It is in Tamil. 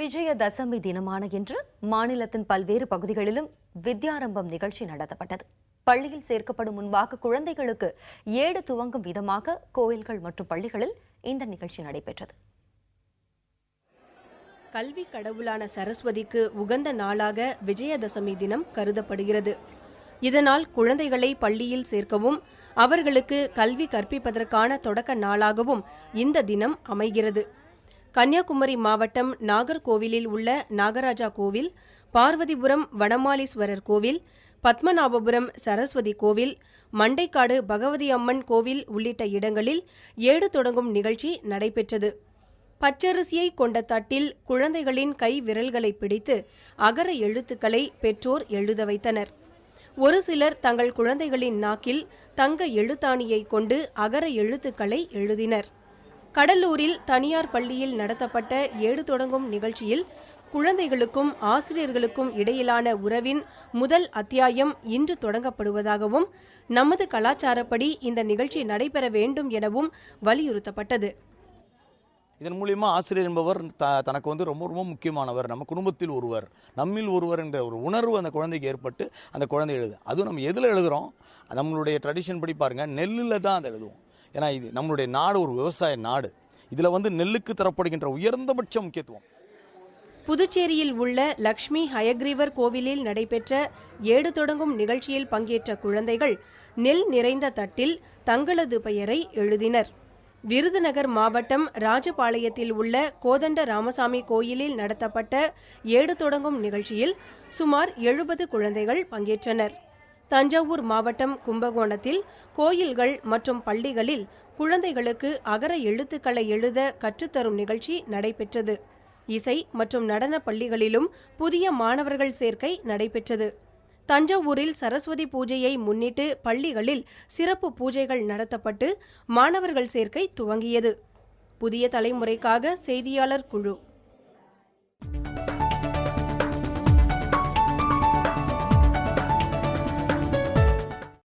விஜயதசமி தினமான இன்று மாநிலத்தின் பல்வேறு பகுதிகளிலும் வித்யாரம்பம் நிகழ்ச்சி நடத்தப்பட்டது. பள்ளியில் சேர்க்கப்படும் முன்பாக குழந்தைகளுக்கு ஏடு துவங்கும் விதமாக கோயில்கள் மற்றும் பள்ளிகளில் இந்த நிகழ்ச்சி நடைபெற்றது. கல்வி கடவுளான சரஸ்வதிக்கு உகந்த நாளாக விஜயதசமி தினம் கருதப்படுகிறது. இதனால் குழந்தைகளை பள்ளியில் சேர்க்கவும் அவர்களுக்கு கல்வி கற்பிப்பதற்கான தொடக்க நாளாகவும் இந்த தினம் அமைகிறது. கன்னியாகுமரி மாவட்டம் நாகர்கோவிலில் உள்ள நாகராஜா கோவில், பார்வதிபுரம் வனமாலீஸ்வரர் கோவில், பத்மநாபபுரம் சரஸ்வதி கோவில், மண்டைக்காடு பகவதி அம்மன் கோவில் உள்ளிட்ட இடங்களில் ஏடு தொடங்கும் நிகழ்ச்சி நடைபெற்றது. பச்சரிசியை கொண்ட தட்டில் குழந்தைகளின் கை விரல்களை பிடித்து அகர எழுத்துக்களை பெற்றோர் எழுத வைத்தனர். ஒரு சிலர் தங்கள் குழந்தைகளின் நாக்கில் தங்க எழுத்தாணியை கொண்டு அகர எழுத்துக்களை எழுதினர். கடலூரில் தனியார் பள்ளியில் நடத்தப்பட்ட ஏடு தொடங்கும் நிகழ்ச்சியில் குழந்தைகளுக்கும் ஆசிரியர்களுக்கும் இடையிலான உறவின் முதல் அத்தியாயம் இன்று தொடங்கப்படுவதாகவும் நமது கலாச்சாரப்படி இந்த நிகழ்ச்சி நடைபெற வேண்டும் எனவும் வலியுறுத்தப்பட்டது. இதன் மூலியமா ஆசிரியர் என்பவர் தனக்கு ரொம்ப ரொம்ப முக்கியமானவர், நம்ம குடும்பத்தில் ஒருவர், நம்மில் ஒருவர் என்ற ஒரு உணர்வு அந்த குழந்தைக்கு ஏற்பட்டு அந்த குழந்தை எழுது. அதுவும் நம்ம எதில் எழுதுகிறோம், நம்மளுடைய ட்ரெடிஷன் படி பாருங்கள், நெல்லில் தான் அதை எழுதுவோம். ஏன்னா இது நம்மளுடைய நாடு ஒரு விவசாய நாடு. இதில் நெல்லுக்கு தரப்படுகின்ற உயர்ந்தபட்ச முக்கியத்துவம். புதுச்சேரியில் உள்ள லக்ஷ்மி ஹயக்ரீவர் கோவிலில் நடைபெற்ற ஏடு தொடங்கும் நிகழ்ச்சியில் பங்கேற்ற குழந்தைகள் நெல் நிறைந்த தட்டில் தங்களது பெயரை எழுதினர். விருதுநகர் மாவட்டம் ராஜபாளையத்தில் உள்ள கோதண்ட ராமசாமி கோயிலில் நடத்தப்பட்ட ஏடு தொடங்கும் நிகழ்ச்சியில் சுமார் 70 குழந்தைகள் பங்கேற்றனர். தஞ்சாவூர் மாவட்டம் கும்பகோணத்தில் கோயில்கள் மற்றும் பள்ளிகளில் குழந்தைகளுக்கு அகர எழுத்துக்களை எழுத கற்றுத்தரும் நிகழ்ச்சி நடைபெற்றது. இசை மற்றும் நடன பள்ளிகளிலும் புதிய மாணவர்கள் சேர்க்கை நடைபெற்றது. தஞ்சாவூரில் சரஸ்வதி பூஜையை முன்னிட்டு பள்ளிகளில் சிறப்பு பூஜைகள் நடத்தப்பட்டு மாணவர்கள் சேர்க்கை துவங்கியது. புதிய தலைமுறைக்காக செய்தியாளர் குழு.